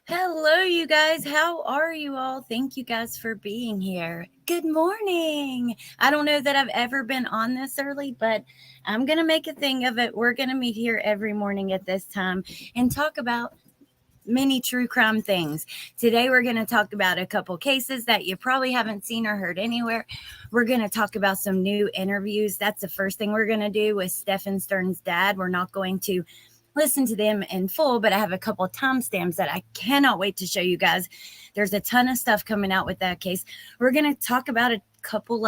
Hello, you guys. How are you all? Thank you guys for being here. Good morning. I don't know that I've ever been on this early, but I'm going to make a thing of it. We're going to meet here every morning at this time and talk about many true crime things. Today, we're going to talk about a couple cases that you probably haven't seen or heard anywhere. We're going to talk about some new interviews. That's the first thing we're going to do with Stephan Sterns' dad. We're not going to listen to them in full, but I have a couple of timestamps that I cannot wait to show you guys. There's a ton of stuff coming out with that case. We're going to talk about a couple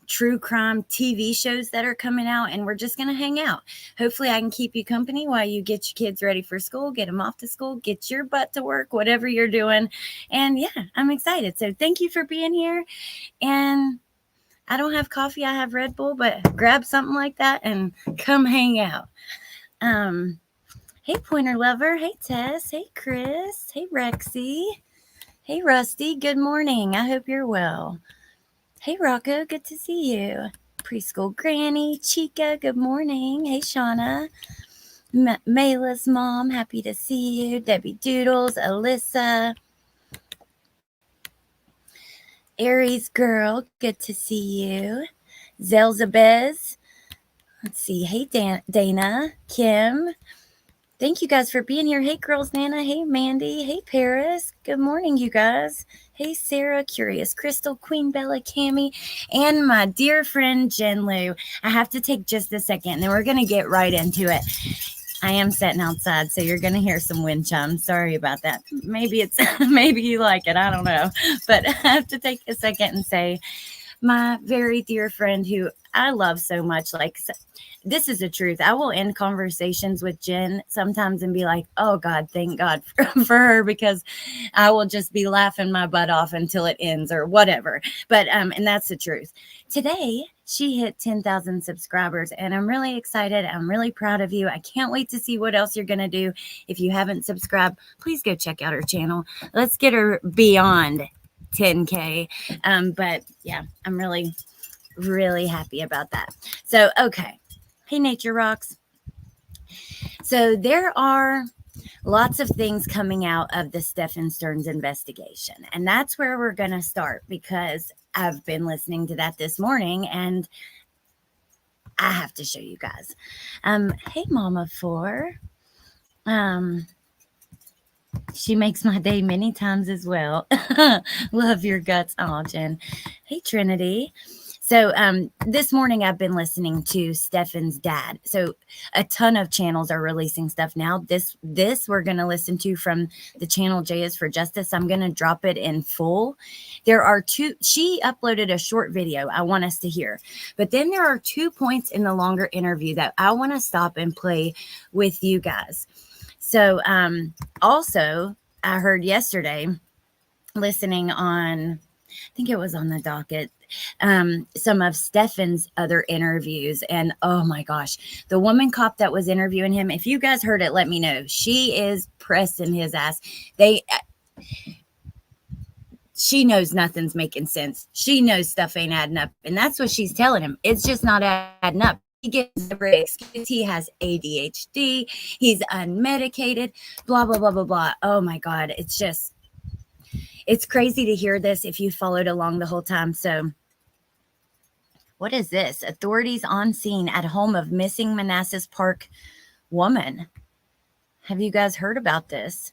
true crime TV shows that are coming out, and we're just going to hang out. Hopefully I can keep you company while you get your kids ready for school, get them off to school, get your butt to work, whatever you're doing. And yeah, I'm excited. So thank you for being here. And I don't have coffee, I have Red Bull, but grab something like that and come hang out. Hey Pointer Lover, hey Tess, hey Chris, hey Rexy, hey Rusty, good morning. I hope you're well. Hey Rocco, good to see you. Preschool Granny, Chica, good morning. Hey Shauna, Mayla's mom, happy to see you. Debbie Doodles, Alyssa, Aries girl, good to see you. Zelzabez, let's see, hey Dana, Kim, thank you guys for being here. Hey, girls, Nana. Hey, Mandy. Hey, Paris. Good morning, you guys. Hey, Sarah, Curious Crystal, Queen Bella, Cammie, and my dear friend, Jen Lou. I have to take just a second, and then we're going to get right into it. I am sitting outside, so you're going to hear some wind chimes. Sorry about that. Maybe you like it. I don't know. But I have to take a second and say, my very dear friend who I love so much, this is the truth. I will end conversations with Jen sometimes and be like, oh God, thank God for her, because I will just be laughing my butt off until it ends or whatever. But, and that's the truth. Today, she hit 10,000 subscribers, and I'm really excited. I'm really proud of you. I can't wait to see what else you're going to do. If you haven't subscribed, please go check out her channel. Let's get her beyond 10K. But yeah, I'm really, really happy about that. So, okay. Hey, Nature Rocks. So there are lots of things coming out of the Stephan Sterns investigation. And that's where we're going to start, because I've been listening to that this morning and I have to show you guys. Hey, Mama 4. She makes my day many times as well. Love your guts. Oh, Jen. Hey, Trinity. So this morning I've been listening to Stephan's dad. So a ton of channels are releasing stuff now. This we're going to listen to from the channel J is for Justice. I'm going to drop it in full. There are two. She uploaded a short video I want us to hear. But then there are 2 points in the longer interview that I want to stop and play with you guys. So also, I heard yesterday, listening on, I think it was on the docket, some of Stephan's other interviews. And oh my gosh, the woman cop that was interviewing him, if you guys heard it, let me know. She is pressing his ass. She knows nothing's making sense. She knows stuff ain't adding up. And that's what she's telling him. It's just not adding up. He gives every excuse. He has ADHD. He's unmedicated, blah, blah, blah, blah, blah. Oh my God. It's crazy to hear this if you followed along the whole time. So what is this? Authorities on scene at home of missing Manassas Park woman. Have you guys heard about this?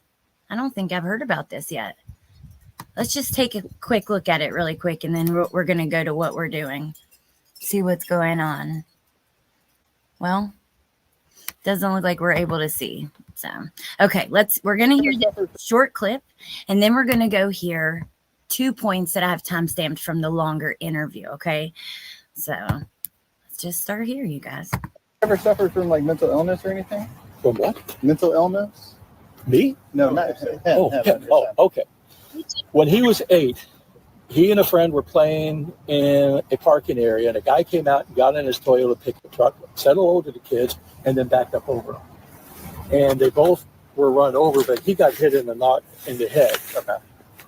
I don't think I've heard about this yet. Let's just take a quick look at it really quick, and then we're going to go to what we're doing. See what's going on. Well, doesn't look like we're able to see. So, okay, we're going to hear this short clip, and then we're going to go hear 2 points that I have timestamped from the longer interview, okay? So, let's just start here, you guys. Ever suffered from mental illness or anything? From what? Mental illness? Me? No, not him. Oh, okay. When he was 8, he and a friend were playing in a parking area, and a guy came out and got in his Toyota pickup truck, said hello to the kids, and then backed up over them. And they both were run over, but he got hit in the head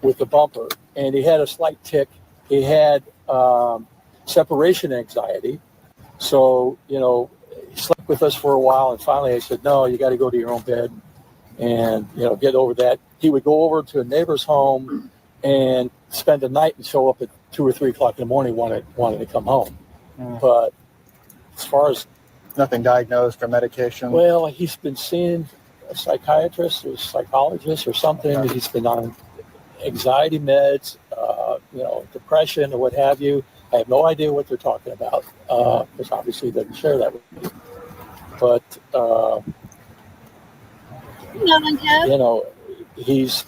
with the bumper, and he had a slight tick. He had separation anxiety. So, he slept with us for a while, and finally I said, no, you got to go to your own bed and, get over that. he would go over to a neighbor's home and spend the night and show up at 2 or 3 o'clock in the morning wanted to come home. But as far as Nothing diagnosed or medication? well, he's been seeing a psychiatrist or psychologist or something. Okay. He's been on anxiety meds, depression or what have you. I have no idea what they're talking about because obviously they didn't share that with me. But he's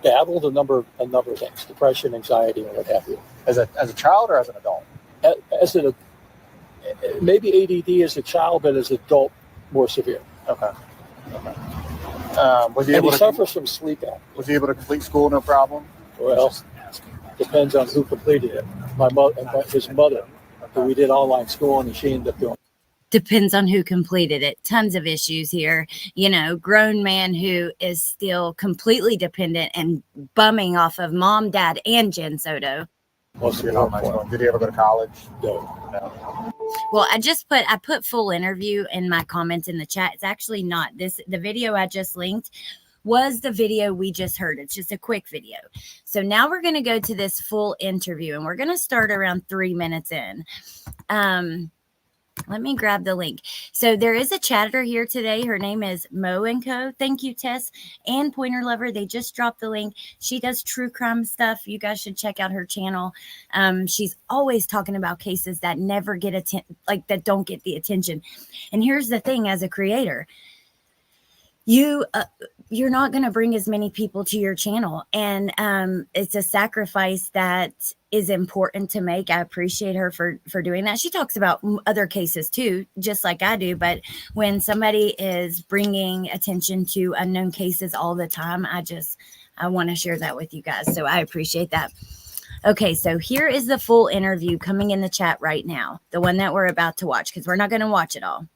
battled a number of things: depression, anxiety, and what have you. As a child or as an adult? Maybe ADD as a child, but as an adult, more severe. Okay. Was he And able he to suffers from sleep apnea. Was he able to complete school no problem? Well, depends on who completed it. His mother, who we did online schooling, and she ended up doing. Depends on who completed it. Tons of issues here. Grown man who is still completely dependent and bumming off of mom, dad, and Jen Soto. Did he ever go to college? No. Well, I put full interview in my comments in the chat. It's actually not this. The video I just linked was the video we just heard. It's just a quick video. So now we're going to go to this full interview, and we're going to start around 3 minutes in. Let me grab the link. So there is a chatter here today. Her name is Mo & Co. Thank you, Tess and Pointer Lover. They just dropped the link. She does true crime stuff. You guys should check out her channel. She's always talking about cases that never get that don't get the attention. And here's the thing: as a creator, you're not going to bring as many people to your channel, and it's a sacrifice that is important to make. I appreciate her for doing that. She talks about other cases too, just like I do, but when somebody is bringing attention to unknown cases all the time, I want to share that with you guys, so I appreciate that. Okay, so here is the full interview coming in the chat right now, the one that we're about to watch, because we're not going to watch it all.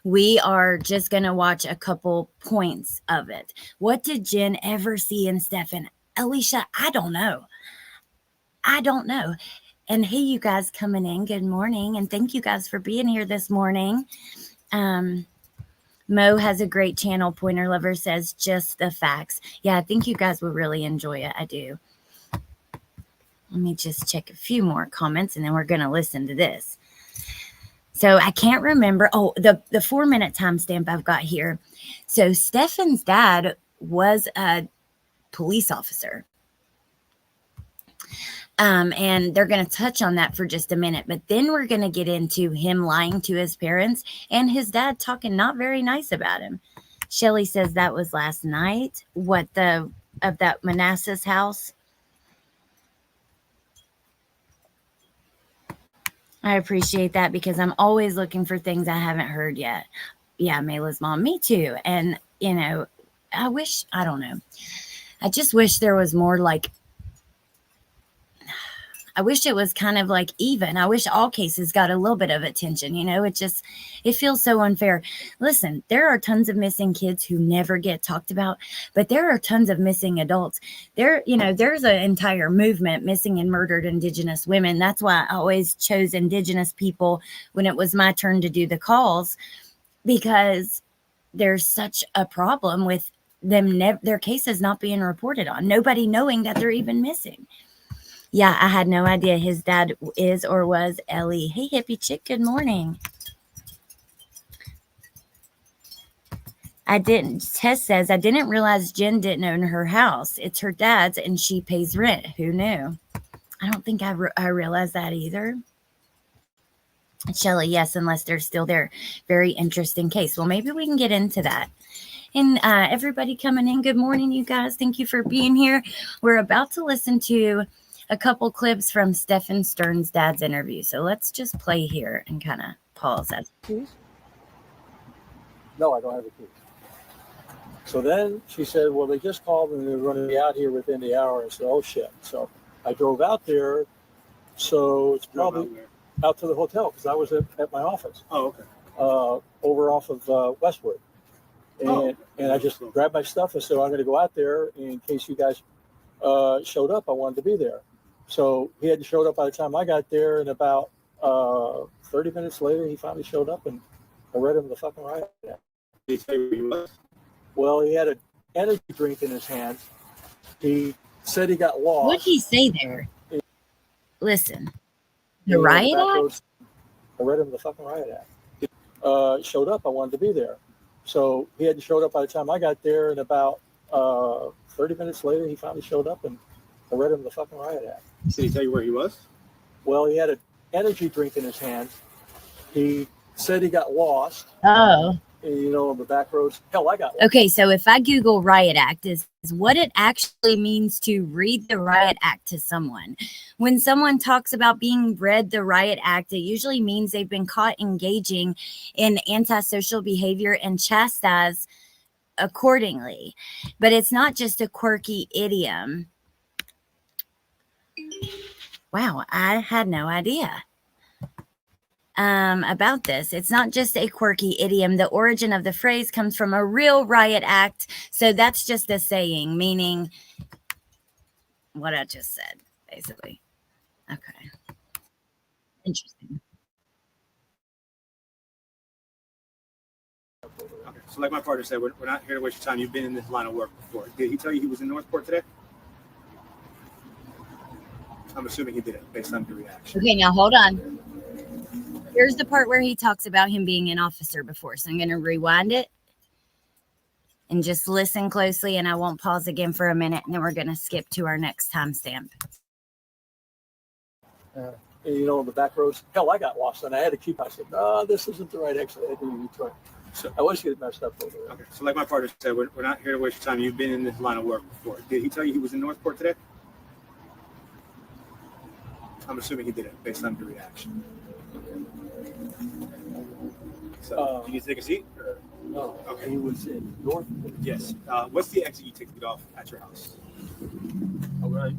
We are just going to watch a couple points of it. What did Jen ever see in Stephan? Alicia, I don't know. And hey, you guys coming in, good morning. And thank you guys for being here this morning. Mo has a great channel. Pointer Lover says just the facts. Yeah, I think you guys will really enjoy it. I do. Let me just check a few more comments, and then we're going to listen to this. So I can't remember. Oh, the 4-minute timestamp I've got here. So Stephan's dad was a police officer. And they're going to touch on that for just a minute. But then we're going to get into him lying to his parents and his dad talking not very nice about him. Shelly says that was last night. Of that Manassas house? I appreciate that because I'm always looking for things I haven't heard yet. Yeah, Mayla's mom, me too. And, I don't know. I just wish there was more I wish it was kind of even. I wish all cases got a little bit of attention. It feels so unfair. Listen, there are tons of missing kids who never get talked about, but there are tons of missing adults. There's an entire movement, missing and murdered Indigenous women. That's why I always chose Indigenous people when it was my turn to do the calls, because there's such a problem with them, their cases not being reported on, nobody knowing that they're even missing. Yeah, I had no idea his dad is or was Ellie. Hey, hippie chick, good morning. Tess says, I didn't realize Jen didn't own her house. It's her dad's and she pays rent. Who knew? I don't think I realized that either. Shelly, yes, unless they're still there. Very interesting case. Well, maybe we can get into that. And everybody coming in, good morning, you guys. Thank you for being here. We're about to listen to a couple clips from Stephan Sterns' dad's interview. So let's just play here and kind of pause that. Keys? No, I don't have the keys. So then she said, well, they just called and they're going to be out here within the hour. I said, oh, shit. So I drove out there. So it's probably out to the hotel because I was at my office. Oh, okay. Over off of Westwood. And I just grabbed my stuff and said, I'm going to go out there in case you guys showed up. I wanted to be there. So he hadn't showed up by the time I got there, and about 30 minutes later, he finally showed up, and I read him the fucking riot. Did he say where he was? Well, he had an energy drink in his hand. He said he got lost. What did he say there? Listen, the You know, riot back act? roads- I read him the fucking riot act. Showed up. I wanted to be there. So he hadn't showed up by the time I got there, and about 30 minutes later, he finally showed up, and I read him the fucking riot act. Did he tell you where he was? Well, he had an energy drink in his hand. He said he got lost, Oh, you know, on the back roads. Hell, I got lost. okay. So if I Google riot act, is what it actually means to read the riot act to someone. When someone talks about being read the riot act, it usually means they've been caught engaging in antisocial behavior and chastised accordingly. But it's not just a quirky idiom. Wow, I had no idea about this. It's not just a quirky idiom. The origin of the phrase comes from a real riot act. So that's just a saying, meaning what I just said, basically. Okay. Interesting. Okay. So like my partner said, we're not here to waste your time. You've been in this line of work before. Did he tell you he was in Northport today? I'm assuming he did it based on your reaction. Okay, now hold on. Here's the part where he talks about him being an officer before. So I'm going to rewind it and just listen closely, and I won't pause again for a minute, and then we're going to skip to our next timestamp. You know, on the back roads. Hell, I got lost, and I had to keep. I said, "No, this isn't the right exit. I had to return." So I was getting messed up over there. Okay. So like my partner said, we're not here to waste your time. You've been in this line of work before. Did he tell you he was in Northport today? I'm assuming he did it based on your reaction. So you need to take a seat? Or? No, Okay. he was in Northport. Yes. What's the exit you take to get off at your house? All right.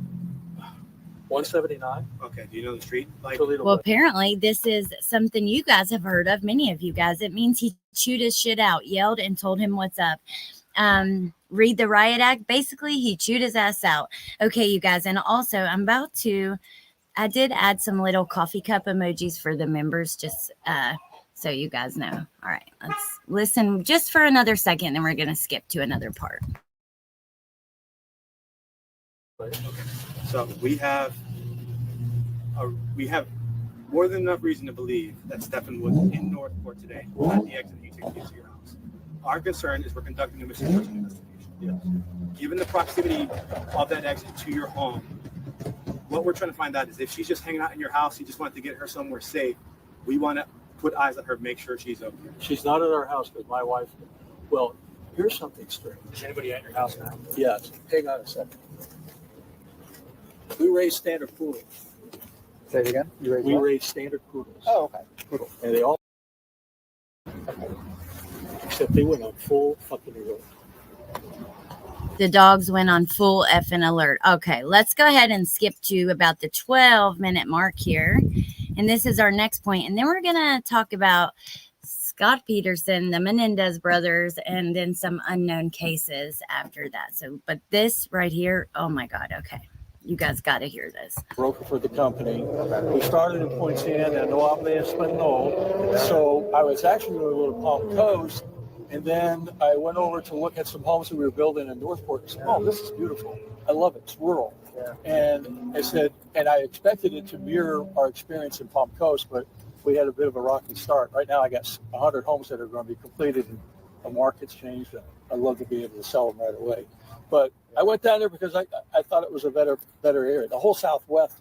179. Okay. Do you know the street? Like, Toledo Well, Way. apparently this is something you guys have heard of, many of you guys. It means he chewed his shit out, yelled, and told him what's up. Read the riot act. Basically, he chewed his ass out. Okay, you guys. And also, I did add some little coffee cup emojis for the members, just so you guys know. All right, let's listen just for another second, then we're going to skip to another part. so we have more than enough reason to believe that Stephan was in Northport today at the exit you take to get to your house. Our concern is we're conducting a missing person investigation. Yes. Given the proximity of that exit to your home, what we're trying to find out is if she's just hanging out in your house, you just want to get her somewhere safe, we want to put eyes on her, make sure she's okay. She's not at our house because my wife. Well, here's something strange. Is anybody at your house now? Yes. Hang on a second. We raise standard poodles. Say it again. You raised We what? raise standard poodles. Oh, okay. Cool. And they all. Except they went on full fucking alert. The dogs went on full effing alert. Okay, let's go ahead and skip to about the 12-minute mark here. And this is our next point. And then we're going to talk about Scott Peterson, the Menendez brothers, and then some unknown cases after that. So, but this right here, oh my God, okay. You guys got to hear this. Broker for the company. We started in Poinciana and no habla español. So I was actually going to go to Palm Coast. And then I went over to look at some homes that we were building in Northport and said, oh, this is beautiful. I love it. It's rural. Yeah. And I said, and I expected it to mirror our experience in Palm Coast, but we had a bit of a rocky start. Right now I got 100 homes that are going to be completed and the market's changed. And I'd love to be able to sell them right away. But I went down there because I thought it was a better area. The whole Southwest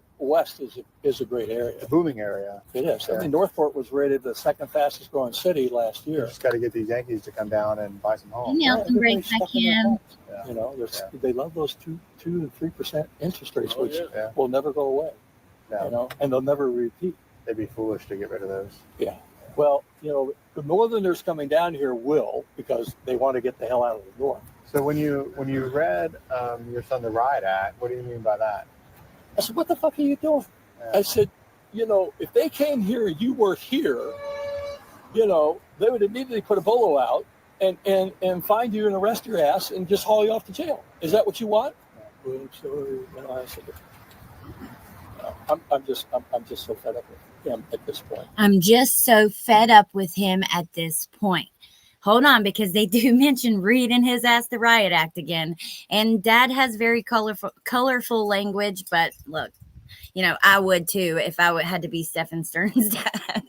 is a great area. It's a booming area. It is. Yeah. I mean, Northport was rated the second fastest growing city last You year. just got to get these Yankees to come down and buy some homes. Nelson breaks back Everybody's stuck in their in. homes. Yeah. You know, Yeah. they love those 2 and 3% interest rates, which Yeah. will never go away. Yeah. You know, and they'll never repeat. They'd be foolish to get rid of those. Yeah. Well, you know, the Northerners coming down here will because they want to get the hell out of the north. So when you read your son the riot act, what do you mean by that? I said, "What the fuck are you doing?" Yeah. I said, "You know, if they came here and you were here, you know, they would immediately put a bolo out and find you and arrest your ass and just haul you off to jail. Is that what you want?" Well, I'm sorry. No, I said, I'm just so fed up with him at this point. I'm just so fed up with him at this point. hold on, because they do mention reading his ass the riot act again. And Dad has very colorful language, but look, I would too if I had to be Stephan Sterns' dad.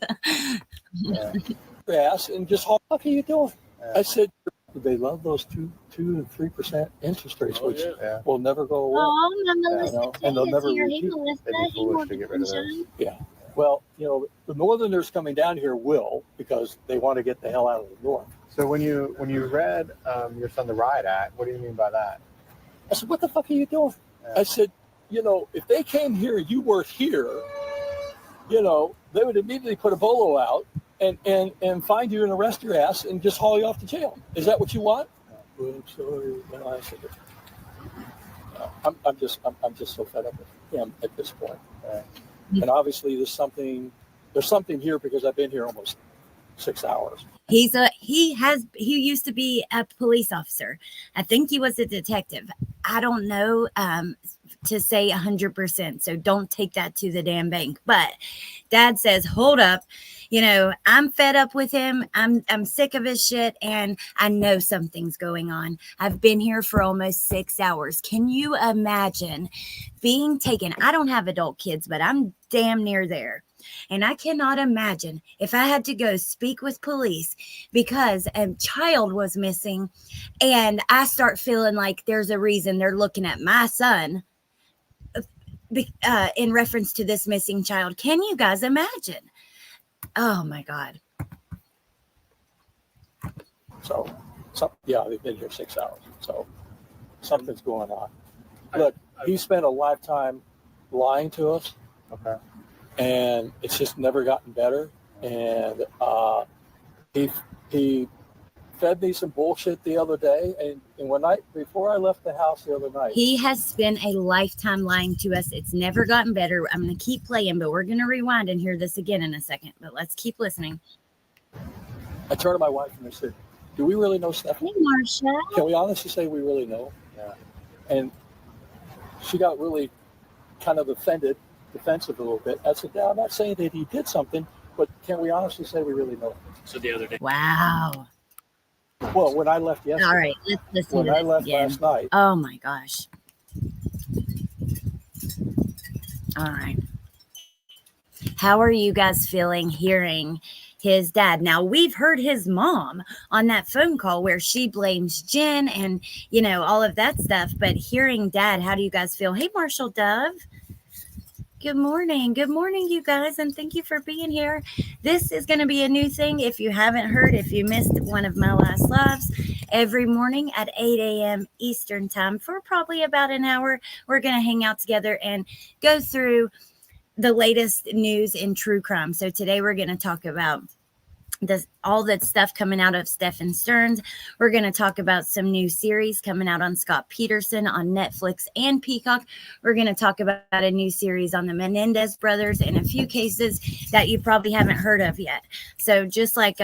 Ass and just how the fuck are you doing? I said they love those 2 and 3% interest rates, which will never go away. Oh, Melissa, and they'll never here. repeat. Hey, Melissa. They'd be foolish to get rid of those. Yeah. Well, the Northerners coming down here will, because they want to get the hell out of the North. So when you read your son the riot act, what do you mean by that? I said, what the fuck are you doing? I said, if they came here and you weren't here, they would immediately put a bolo out and find you and arrest your ass and just haul you off to jail. Is that what you want? Well, I'm sorry. I said, I'm just so fed up with him at this point. And obviously there's something here because I've been here almost 6 hours. He used to be a police officer. I think he was a detective. I don't know to say 100%. So don't take that to the damn bank. But Dad says, hold up. I'm fed up with him. I'm sick of his shit. And I know something's going on. I've been here for almost 6 hours. Can you imagine being taken? I don't have adult kids, but I'm damn near there. And I cannot imagine if I had to go speak with police because a child was missing and I start feeling like there's a reason they're looking at my son in reference to this missing child. Can you guys imagine? Oh, my God. So they've been here 6 hours. So something's going on. Look, he spent a lifetime lying to us. Okay. And it's just never gotten better. And he fed me some bullshit the other day. And before I left the house the other night, he has spent a lifetime lying to us. It's never gotten better. I'm going to keep playing, but we're going to rewind and hear this again in a second. But let's keep listening. I turned to my wife and I said, "Do we really know Stephan? Hey, Marsha. Can we honestly say we really know?" Yeah. And she got really kind of defensive a little bit. I said, "No, I'm not saying that he did something, but can we honestly say we really know him?" So the other day. Wow. Well, when I left yesterday. All right, let's listen when to I this left again. last night. Oh my gosh. All right. How are you guys feeling hearing his dad? Now, we've heard his mom on that phone call where she blames Jen and, all of that stuff. But hearing Dad, how do you guys feel? Hey, Marshall Dove. Good morning. Good morning, you guys. And thank you for being here. This is going to be a new thing. If you haven't heard, if you missed one of my last lives, every morning at 8 a.m. Eastern time for probably about an hour, we're going to hang out together and go through the latest news in true crime. So today we're going to talk about all that stuff coming out of Stephan Sterns. We're going to talk about some new series coming out on Scott Peterson on Netflix and Peacock. We're going to talk about a new series on the Menendez brothers and a few cases that you probably haven't heard of yet. So just like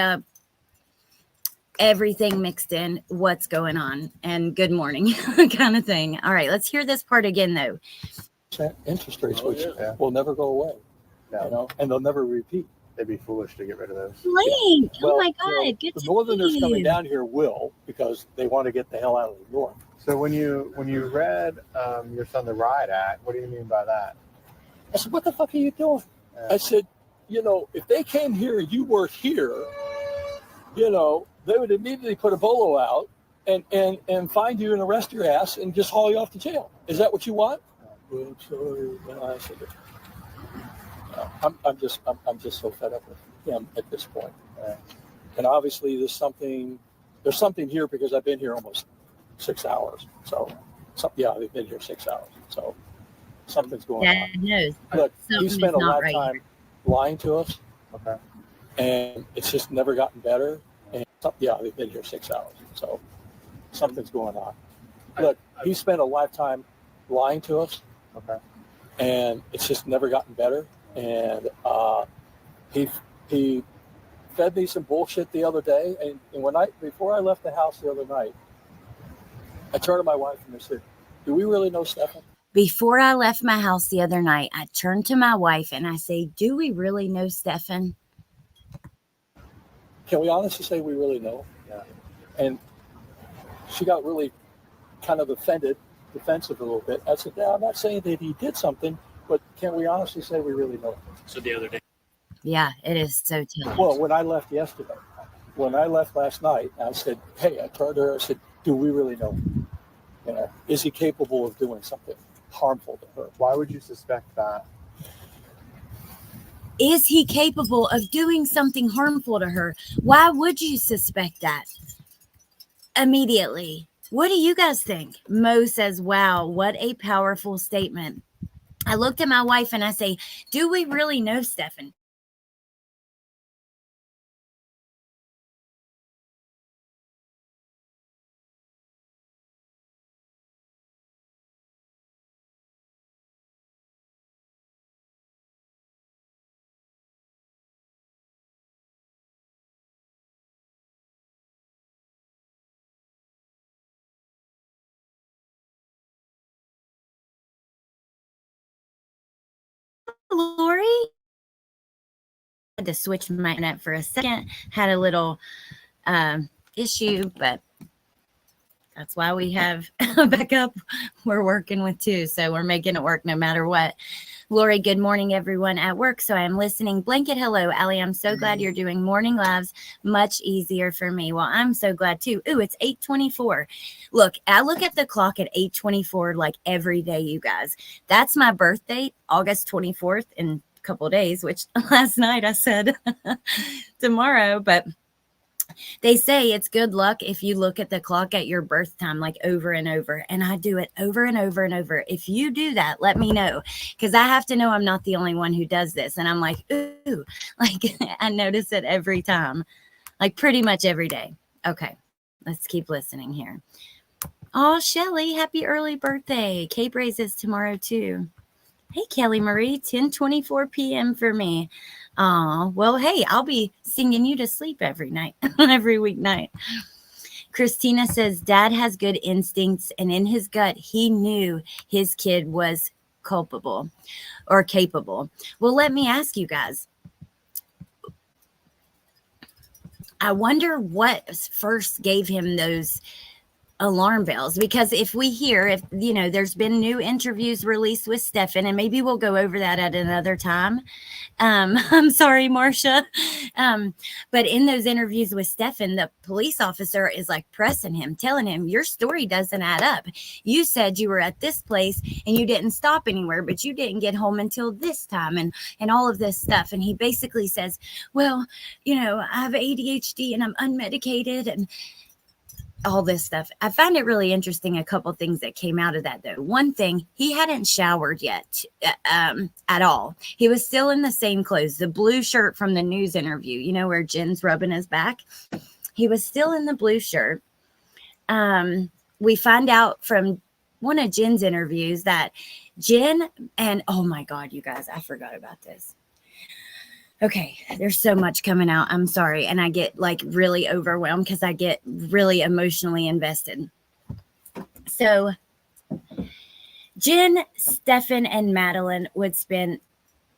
everything mixed in, what's going on, and good morning kind of thing. All right, let's hear this part again, though. Interest rates, which will never go away, and they'll never repeat. They'd be foolish to get rid of those. Blake, Well, oh my God, good the to Northerners see coming you. down here will, because they want to get the hell out of the North. So when you read your son the riot act, what do you mean by that? I said, what the fuck are you doing? I said, if they came here and you weren't here, they would immediately put a bolo out and find you and arrest your ass and just haul you off to jail. Is that what you want? Well, I'm sorry. I said, I'm just so fed up with him at this point. And obviously there's something here because I've been here almost 6 hours. So they've been here 6 hours. So something's going on. Dad knows. Look, he Something spent is a not lifetime right. lying to us. Okay. And it's just never gotten better. And they've been here 6 hours. So something's going on. Look, he spent a lifetime lying to us. Okay. And it's just never gotten better. And he fed me some bullshit the other day. And before I left the house the other night, I turned to my wife and I said, "Do we really know Stephan?" Before I left my house the other night, I turned to my wife and I say, "Do we really know Stephan?" Can we honestly say we really know? Yeah. And she got really kind of defensive a little bit. I said, no, I'm not saying that he did something, but can we honestly say we really know? So the other day. Yeah, it is so telling. Well, when I left yesterday, when I left last night, I said, hey, I told her, I said, do we really know? You know, is he capable of doing something harmful to her? Why would you suspect that? Is he capable of doing something harmful to her? Why would you suspect that? Immediately. What do you guys think? Mo says, wow, what a powerful statement. I looked at my wife and I say, do we really know, Stephan? Lori? I had to switch my internet for a second. Had a little issue, but that's why we have a backup. We're working with two, so we're making it work no matter what. Lori, good morning, everyone at work. So I'm listening. Blanket, hello, Allie. I'm so glad you're doing morning lives. Much easier for me. Well, I'm so glad too. Ooh, it's 8:24. Look, I look at the clock at 8:24 like every day, you guys. That's my birthday, August 24th, in a couple of days, which last night I said tomorrow, but they say it's good luck if you look at the clock at your birth time, like over and over. And I do it over and over and over. If you do that, let me know, because I have to know I'm not the only one who does this. And I'm like, ooh, like I notice it every time, like pretty much every day. Okay, let's keep listening here. Oh, Shelly, happy early birthday. Cape raises tomorrow too. Hey, Kelly Marie, 10:24 p.m. for me. Well, hey, I'll be singing you to sleep every night, every weeknight. Christina says, Dad has good instincts, and in his gut, he knew his kid was culpable or capable. Well, let me ask you guys. I wonder what first gave him those alarm bells, because if there's been new interviews released with Stephan, and maybe we'll go over that at another time. I'm sorry, Marcia. But in those interviews with Stephan, the police officer is like pressing him, telling him, your story doesn't add up. You said you were at this place and you didn't stop anywhere, but you didn't get home until this time, and all of this stuff. And he basically says, well, I have ADHD and I'm unmedicated and all this stuff. I find it really interesting. A couple things that came out of that, though. One thing, he hadn't showered yet at all. He was still in the same clothes, the blue shirt from the news interview, where Jen's rubbing his back. He was still in the blue shirt. We find out from one of Jen's interviews that Jen and, oh my God, you guys, I forgot about this. Okay, there's so much coming out. I'm sorry. And I get like really overwhelmed because I get really emotionally invested. So Jen, Stephan, and Madeline would spend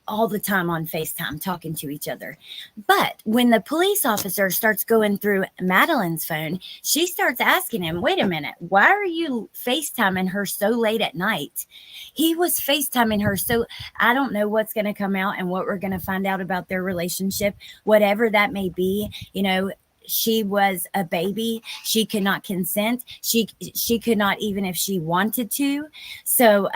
all the time on FaceTime talking to each other. But when the police officer starts going through Madeline's phone, she starts asking him, wait a minute, why are you FaceTiming her so late at night? He was FaceTiming her. So I don't know what's going to come out and what we're going to find out about their relationship, whatever that may be. She was a baby. She could not consent. She could not, even if she wanted to. So,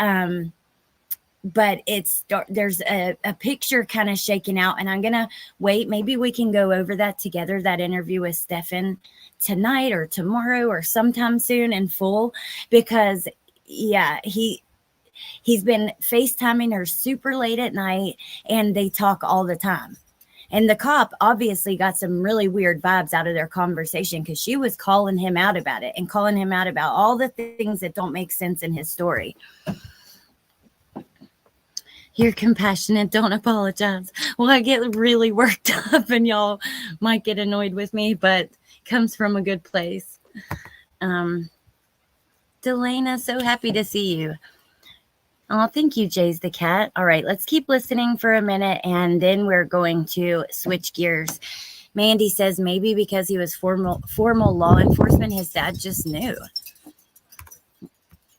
but there's a picture kind of shaking out, and I'm going to wait. Maybe we can go over that together, that interview with Stephan tonight or tomorrow or sometime soon in full, because yeah, he's been FaceTiming her super late at night, and they talk all the time. And the cop obviously got some really weird vibes out of their conversation, because she was calling him out about it and calling him out about all the things that don't make sense in his story. You're compassionate. Don't apologize. Well, I get really worked up and y'all might get annoyed with me, but it comes from a good place. Delana, so happy to see you. Oh, thank you, Jay's the cat. All right, let's keep listening for a minute, and then we're going to switch gears. Mandy says maybe because he was formal law enforcement, his dad just knew.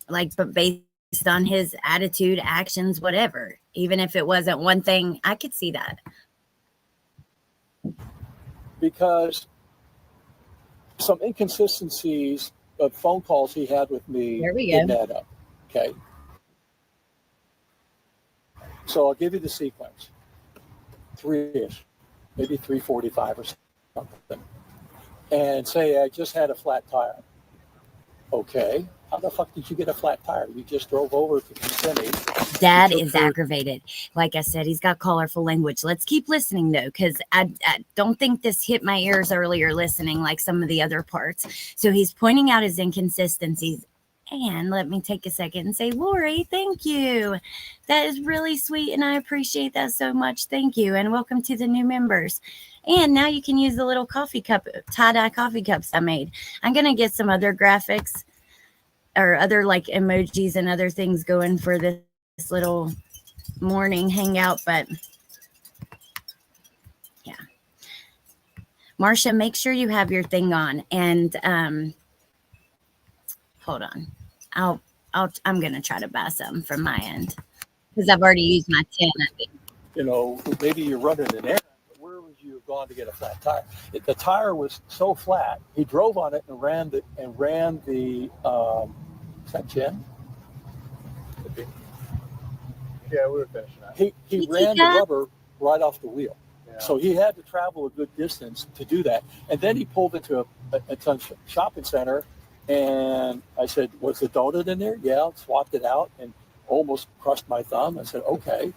Like, but based on his attitude, actions, whatever, even if it wasn't one thing, I could see that. Because some inconsistencies of phone calls he had with me There we didn't go. add up. Okay. So I'll give you the sequence. 3-ish, maybe 3:45 or something. And say I just had a flat tire. Okay. How the fuck did you get a flat tire? You just drove over to Kissimmee. Dad is aggravated. Like I said, he's got colorful language. Let's keep listening, though, because I don't think this hit my ears earlier listening like some of the other parts. So he's pointing out his inconsistencies. And let me take a second and say, Lori, thank you. That is really sweet, and I appreciate that so much. Thank you, and welcome to the new members. And now you can use the little coffee cup, tie-dye coffee cups I made. I'm going to get some other graphics or other like emojis and other things going for this little morning hangout, but yeah. Marcia, make sure you have your thing on, and hold on. I'm gonna try to buy some from my end because I've already used my 10, I think. You know, maybe you're running an errand, but where would you have gone to get a flat tire? The tire was so flat, he drove on it and ran the is that Jen? Yeah, we were finishing that. He ran the rubber right off the wheel. Yeah. So he had to travel a good distance to do that. And then he pulled into a shopping center, and I said, was the donut in there? Yeah, swapped it out and almost crushed my thumb. I said, okay.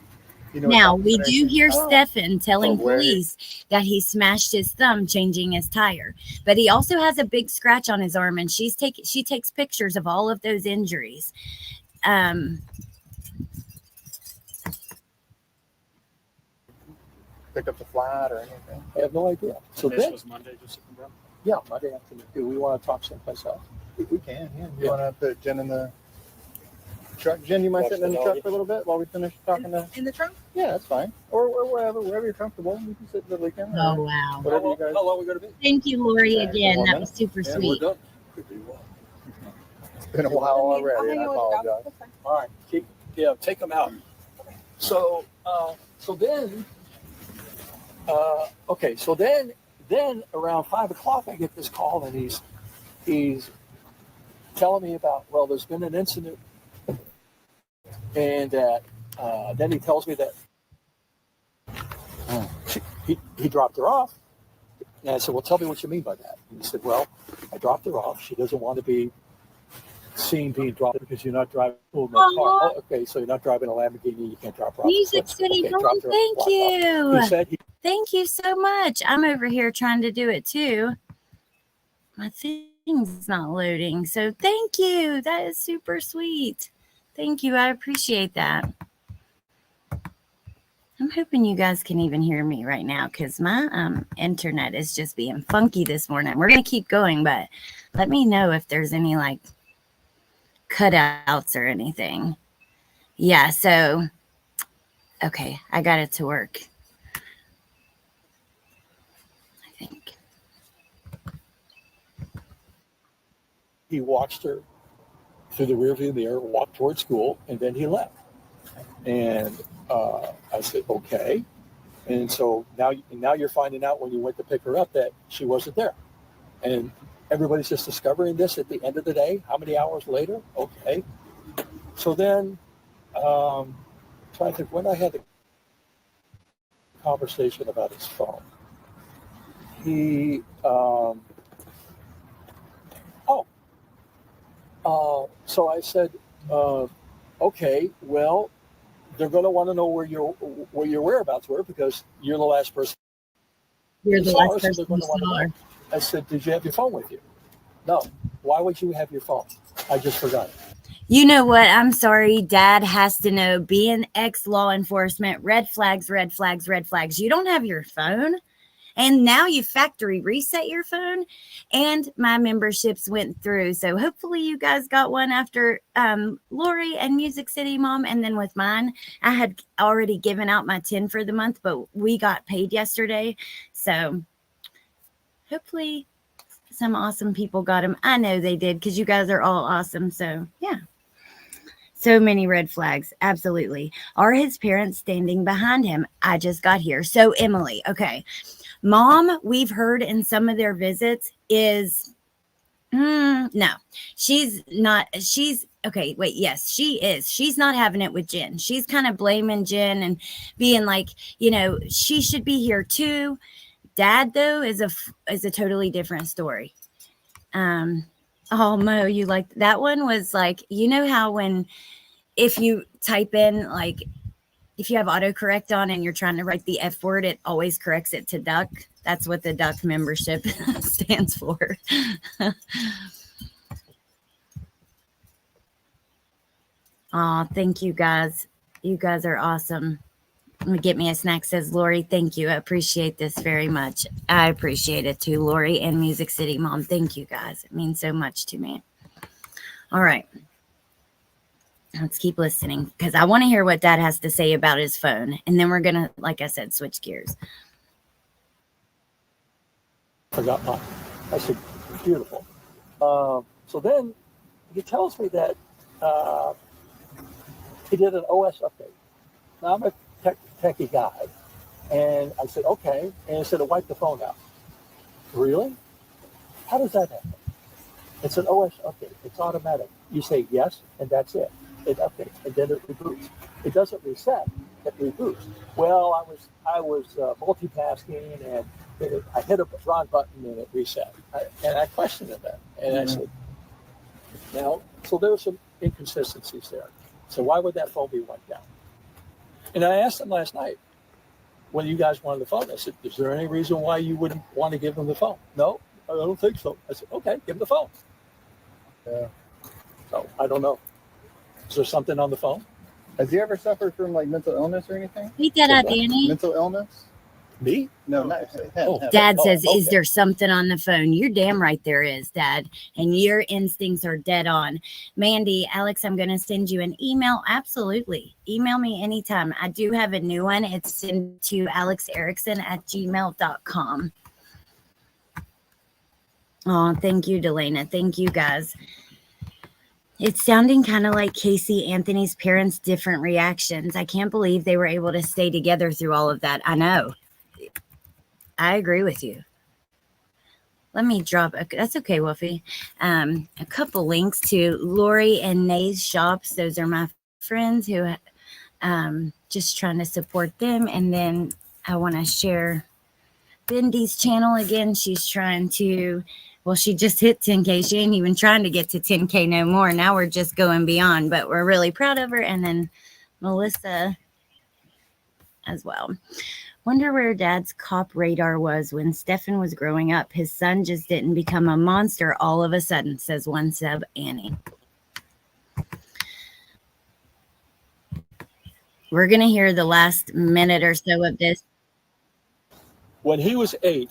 You know, now, we do hear Stephan telling where? police that he smashed his thumb changing his tire. But he also has a big scratch on his arm, and she takes pictures of all of those injuries. Pick up the flat or anything? I have no idea. So this then, was Monday, just to confirm. yeah, Monday afternoon. Do we want to talk someplace else? We can, yeah. You want to put Jen in the truck? Jen, you mind sitting in the truck for a little bit while we finish talking to... In the trunk? Yeah, that's fine. Or wherever you're comfortable. You can sit for the weekend. Oh, wow. Whatever you guys... How long are we going to be? Thank you, Lori, Yeah, again. That was super Yeah, sweet. we're done. Could be one. It's been a while already, and I apologize. All right, take them out. So then, okay, so then around 5 o'clock, I get this call, and he's telling me about, well, there's been an incident, and that then he tells me that he dropped her off. And I said, well, tell me what you mean by that. And he said, well, I dropped her off. She doesn't want to be seen being dropped because you're not driving a car. Oh, okay, so you're not driving a Lamborghini. You can't drop her off. Music City Mom, thank you. He said Thank you so much. I'm over here trying to do it too. My thing's not loading. So thank you. That is super sweet. Thank you. I appreciate that. I'm hoping you guys can even hear me right now because my internet is just being funky this morning. We're going to keep going, but let me know if there's any like cutouts or anything. Yeah, so, okay, I got it to work. I think. he watched her through the rearview mirror, walked toward school, and then he left. And I said, okay. And so now you're finding out when you went to pick her up that she wasn't there. And everybody's just discovering this at the end of the day. How many hours later? Okay. So then, trying to think when I had the conversation about his phone. So I said, okay, well, they're going to want to know where your whereabouts were because you're the last person. You're the last person who saw her. I said, did you have your phone with you? No. Why would you have your phone? I just forgot it. You know what? I'm sorry. Dad has to know. Being ex-law enforcement, red flags, red flags, red flags. You don't have your phone. And now you factory reset your phone. And my memberships went through. So hopefully you guys got one after Lori and Music City Mom. And then with mine, I had already given out my 10 for the month, but we got paid yesterday. So hopefully some awesome people got him. I know they did because you guys are all awesome. So, yeah. So many red flags. Absolutely. Are his parents standing behind him? I just got here. So, Emily, okay. Mom, we've heard in some of their visits is no, she's not. She's okay. Wait, yes, she is. She's not having it with Jen. She's kind of blaming Jen and being like, she should be here too. Dad, though, is a totally different story. Oh, Mo, you like that one? Was like, how when if you type in like if you have autocorrect on and you're trying to write the F word, it always corrects it to duck. That's what the duck membership stands for. Oh, thank you guys. You guys are awesome. Get me a snack, says Lori. Thank you. I appreciate this very much. I appreciate it too, Lori and Music City Mom. Thank you guys. It means so much to me. All right. Let's keep listening because I want to hear what Dad has to say about his phone. And then we're going to, like I said, switch gears. Forgot mine. I said, beautiful. So then he tells me that he did an OS update. Now I'm a techie guy. And I said, okay. And he said, to wipe the phone out. Really? How does that happen? It's an OS update. It's automatic. You say yes, and that's it. It updates, and then it reboots. It doesn't reset. It reboots. Well, I was multitasking, and I hit a wrong button, and it reset. And I questioned that. And I said, now, so there were some inconsistencies there. So why would that phone be wiped out? And I asked him last night, when you guys wanted the phone, I said, is there any reason why you wouldn't want to give them the phone? No, I don't think so. I said, okay, give them the phone. Yeah. So I don't know. Is there something on the phone? Has he ever suffered from like mental illness or anything? Meet that up, Danny. Mental illness? Me? No, not him. Dad says, okay. Is there something on the phone? You're damn right there is, Dad. And your instincts are dead on. Mandy, Alex, I'm going to send you an email. Absolutely. Email me anytime. I do have a new one. It's sent to alexerickson@gmail.com. Oh, thank you, Delana. Thank you, guys. It's sounding kind of like Casey Anthony's parents' different reactions. I can't believe they were able to stay together through all of that. I know. I agree with you. Let me drop, that's okay, Wolfie. A couple links to Lori and Nay's shops. Those are my friends who just trying to support them. And then I want to share Bendy's channel again. She's trying to, well, she just hit 10K. She ain't even trying to get to 10K no more. Now we're just going beyond, but we're really proud of her. And then Melissa as well. Wonder where Dad's cop radar was when Stephan was growing up. His son just didn't become a monster all of a sudden, says one sub, Annie. We're going to hear the last minute or so of this. When he was 8,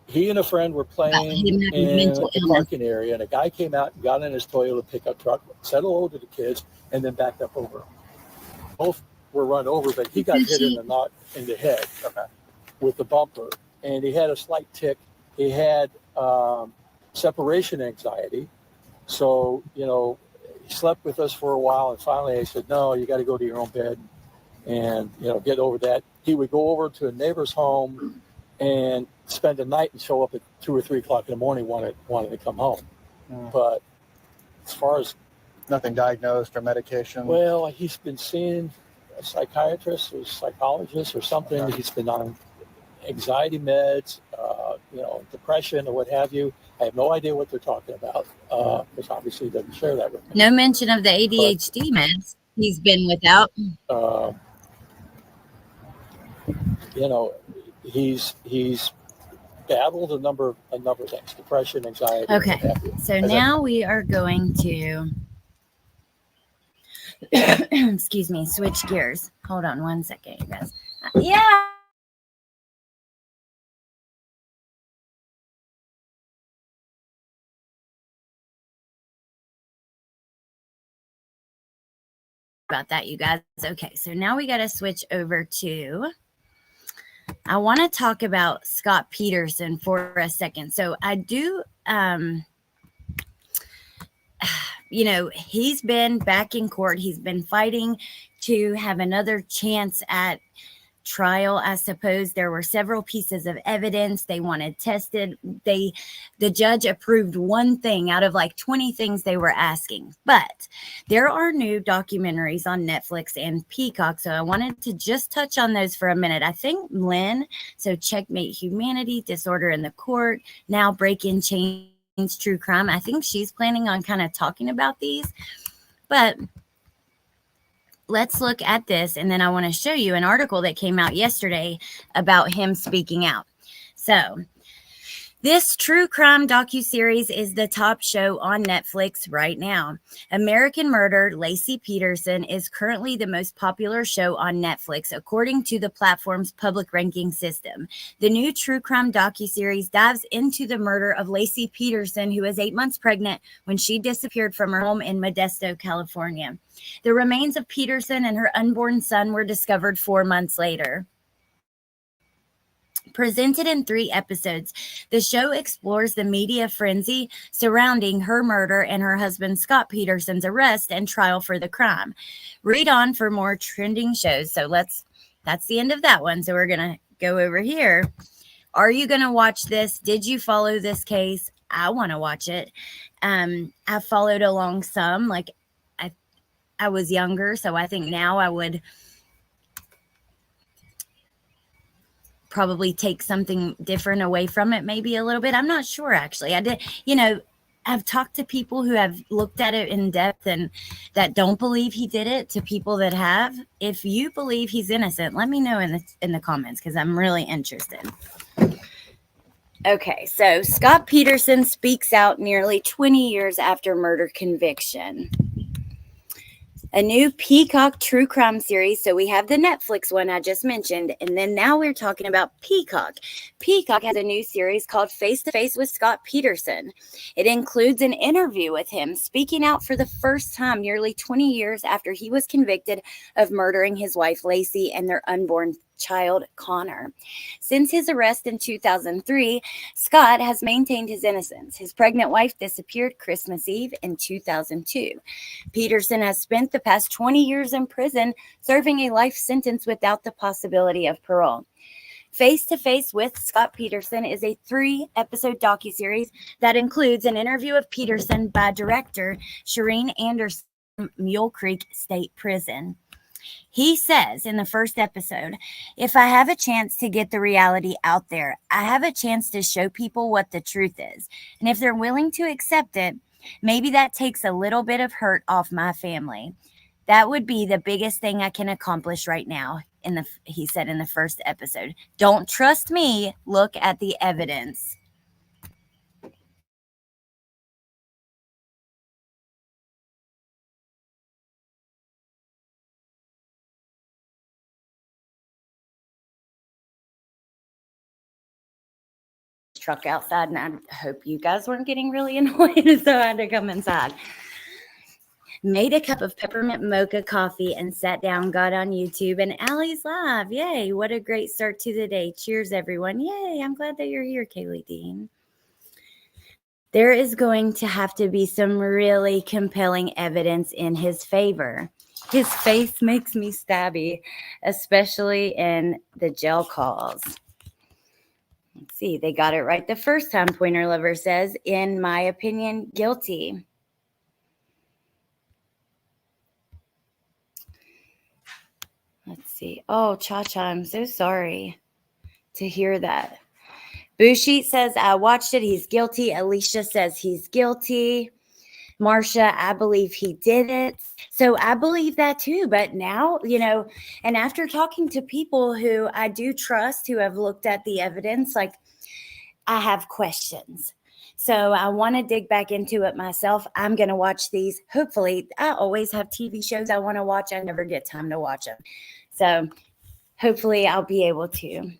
he and a friend were playing in a parking area, and a guy came out and got in his Toyota pickup truck, said hello to the kids, and then backed up over. Both were run over, but he got hit in the head with the bumper, and he had a slight tick. He had separation anxiety, so he slept with us for a while, and finally I said, no, you got to go to your own bed and get over that. He would go over to a neighbor's home and spend the night and show up at 2 or 3 o'clock in the morning wanted to come home. But as far as nothing diagnosed or medication. Well, he's been seeing a psychiatrist or psychologist or something. Okay. He's been on anxiety meds, depression or what have you. I have no idea what they're talking about because obviously he doesn't share that with me. No mention of the ADHD meds he's been without. He's battled a number of things: depression, anxiety. Okay, so now we are going to excuse me, switch gears. Hold on one second, you guys. Yeah. About that, you guys. Okay, so now we got to switch over to I want to talk about Scott Peterson for a second. So I do, he's been back in court. He's been fighting to have another chance at trial. I suppose there were several pieces of evidence they wanted tested. The judge approved one thing out of like 20 things they were asking. But there are new documentaries on Netflix and Peacock, so I wanted to just touch on those for a minute. I think Lynn, so Checkmate Humanity, Disorder in the Court, now Break In Change True Crime. I think she's planning on kind of talking about these. But let's look at this, and then I want to show you an article that came out yesterday about him speaking out. So this true crime docuseries is the top show on Netflix right now. American Murder, Lacey Peterson is currently the most popular show on Netflix, according to the platform's public ranking system. The new true crime docuseries dives into the murder of Lacey Peterson, who was 8 months pregnant when she disappeared from her home in Modesto, California. The remains of Peterson and her unborn son were discovered 4 months later. Presented in 3 episodes, the show explores the media frenzy surrounding her murder and her husband Scott Peterson's arrest and trial for the crime. Read on for more trending shows. So that's the end of that one. So we're going to go over here. Are you going to watch this? Did you follow this case? I want to watch it. I followed along some, like I was younger, so I think now I would probably take something different away from it, maybe a little bit. I'm not sure, actually. I've talked to people who have looked at it in depth and that don't believe he did it, to people that have. If you believe he's innocent, let me know in the comments, because I'm really interested. Okay, so Scott Peterson speaks out nearly 20 years after murder conviction. A new Peacock true crime series. So we have the Netflix one I just mentioned, and then now we're talking about Peacock. Peacock has a new series called Face to Face with Scott Peterson. It includes an interview with him speaking out for the first time nearly 20 years after he was convicted of murdering his wife Lacey and their unborn child Connor. Since his arrest in 2003, Scott has maintained his innocence. His pregnant wife disappeared Christmas Eve in 2002. Peterson has spent the past 20 years in prison, serving a life sentence without the possibility of parole. Face to Face with Scott Peterson is a 3-episode docuseries that includes an interview of Peterson by director Shireen Anderson from Mule Creek State Prison. He says in the first episode, if I have a chance to get the reality out there, I have a chance to show people what the truth is. And if they're willing to accept it, maybe that takes a little bit of hurt off my family. That would be the biggest thing I can accomplish right now, he said in the first episode. Don't trust me. Look at the evidence. Truck outside, and I hope you guys weren't getting really annoyed, so I had to come inside. Made a cup of peppermint mocha coffee and sat down, got on YouTube, and Allie's live. Yay, what a great start to the day. Cheers, everyone. Yay, I'm glad that you're here, Kaylee Dean. There is going to have to be some really compelling evidence in his favor. His face makes me stabby, especially in the jail calls. Let's see, they got it right the first time, Pointer Lover says. In my opinion, guilty. Let's see. Oh, Cha-Cha, I'm so sorry to hear that. Bushi says, I watched it. He's guilty. Alicia says he's guilty. Marcia, I believe he did it. So I believe that too. But now, and after talking to people who I do trust, who have looked at the evidence, like, I have questions. So I want to dig back into it myself. I'm going to watch these. Hopefully, I always have TV shows I want to watch. I never get time to watch them. So hopefully I'll be able to.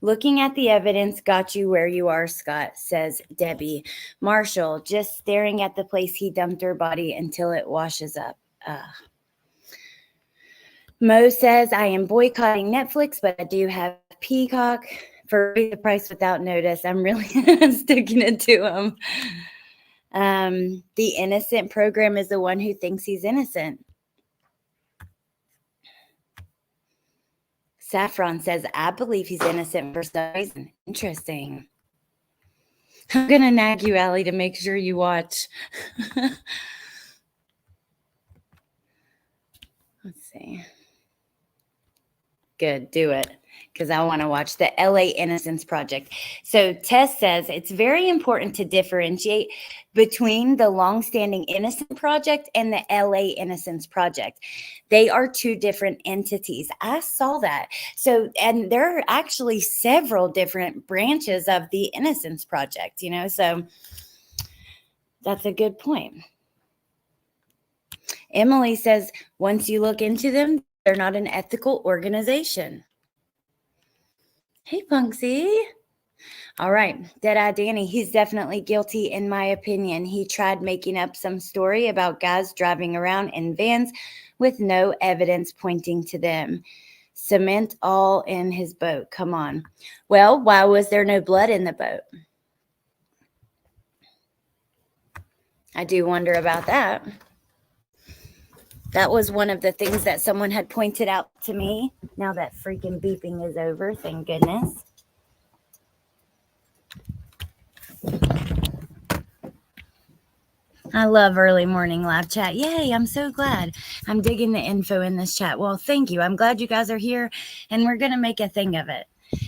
Looking at the evidence got you where you are, Scott, says Debbie. Marshall, just staring at the place he dumped her body until it washes up. Mo says, I am boycotting Netflix, but I do have Peacock for the price without notice. I'm really sticking it to him. The innocent program is the one who thinks he's innocent. Saffron says, I believe he's innocent for some reason. Interesting. I'm going to nag you, Allie, to make sure you watch. Let's see. Good, do it. Because I want to watch the LA Innocence Project. So Tess says it's very important to differentiate between the longstanding Innocent Project and the LA Innocence Project. They are two different entities. I saw that. So, and there are actually several different branches of the Innocence Project, you know, so that's a good point. Emily says, once you look into them, they're not an ethical organization. Hey, Punksy. All right. Deadeye Danny, he's definitely guilty in my opinion. He tried making up some story about guys driving around in vans with no evidence pointing to them. Cement all in his boat. Come on. Well, why was there no blood in the boat? I do wonder about that. That was one of the things that someone had pointed out to me. Now that freaking beeping is over, thank goodness. I love early morning live chat. Yay, I'm so glad. I'm digging the info in this chat. Well, thank you. I'm glad you guys are here, and we're going to make a thing of it.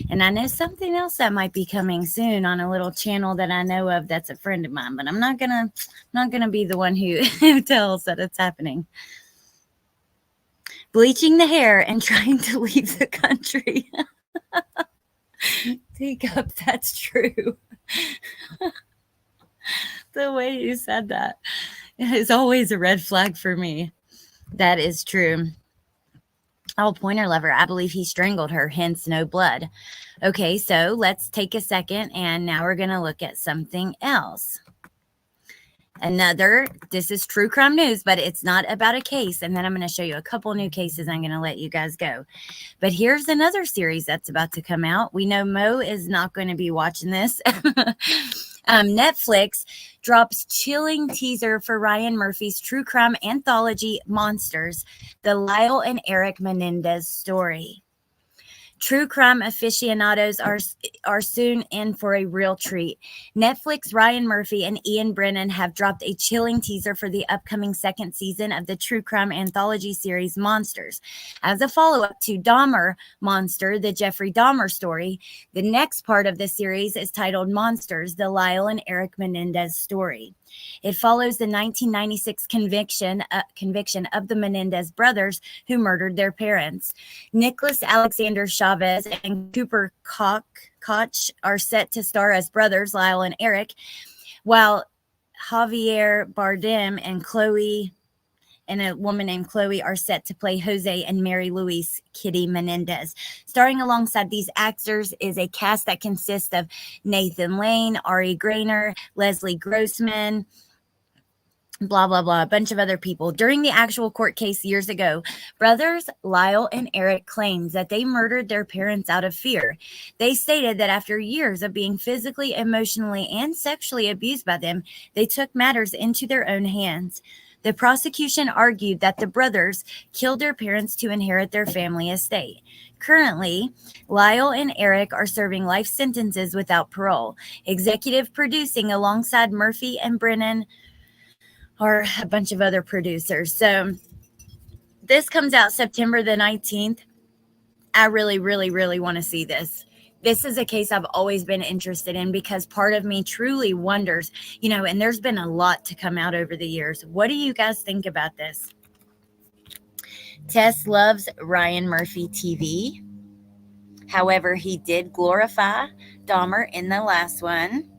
And I know something else that might be coming soon on a little channel that I know of that's a friend of mine, but I'm not gonna be the one who tells that it's happening. Bleaching the hair and trying to leave the country. Teacup, that's true. The way you said that is always a red flag for me. That is true. Oh, pointer lover. I believe he strangled her, hence no blood. Okay, so let's take a second, and now we're going to look at something else. This is true crime news, but it's not about a case. And then I'm going to show you a couple new cases. I'm going to let you guys go. But here's another series that's about to come out. We know Mo is not going to be watching this. Netflix drops chilling teaser for Ryan Murphy's true crime anthology Monsters, the Lyle and Eric Menendez story. True crime aficionados are soon in for a real treat. Netflix, Ryan Murphy, and Ian Brennan have dropped a chilling teaser for the upcoming second season of the true crime anthology series Monsters. As a follow-up to Dahmer Monster, the Jeffrey Dahmer story, the next part of the series is titled Monsters, the Lyle and Eric Menendez story. It follows the 1996 conviction of the Menendez brothers who murdered their parents. Nicholas Alexander Chavez and Cooper Koch are set to star as brothers Lyle and Eric, while Javier Bardem and a woman named Chloe are set to play Jose and Mary Louise Kitty Menendez. Starring alongside these actors is a cast that consists of Nathan Lane, Ari Grainer, Leslie Grossman, blah, blah, blah, a bunch of other people. During the actual court case years ago, brothers Lyle and Eric claimed that they murdered their parents out of fear. They stated that after years of being physically, emotionally, and sexually abused by them, they took matters into their own hands. The prosecution argued that the brothers killed their parents to inherit their family estate. Currently, Lyle and Eric are serving life sentences without parole. Executive producing alongside Murphy and Brennan are a bunch of other producers. So this comes out September the 19th. I really, really, really want to see this. This is a case I've always been interested in because part of me truly wonders, and there's been a lot to come out over the years. What do you guys think about this? Tess loves Ryan Murphy TV. However, he did glorify Dahmer in the last one.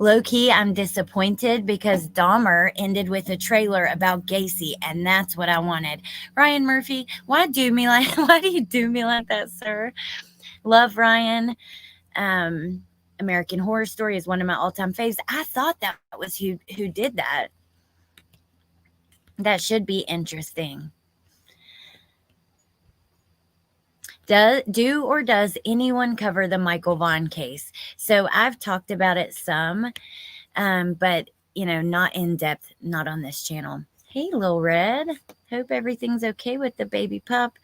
Low-key, I'm disappointed because Dahmer ended with a trailer about Gacy, and that's what I wanted. Ryan Murphy, why do you do me like that, sir? Love Ryan. American Horror Story is one of my all-time faves. I thought that was who did that. That should be interesting. Do or does anyone cover the Michael Vaughn case? So I've talked about it some, but not in depth, not on this channel. Hey, Lil Red. Hope everything's okay with the baby pup.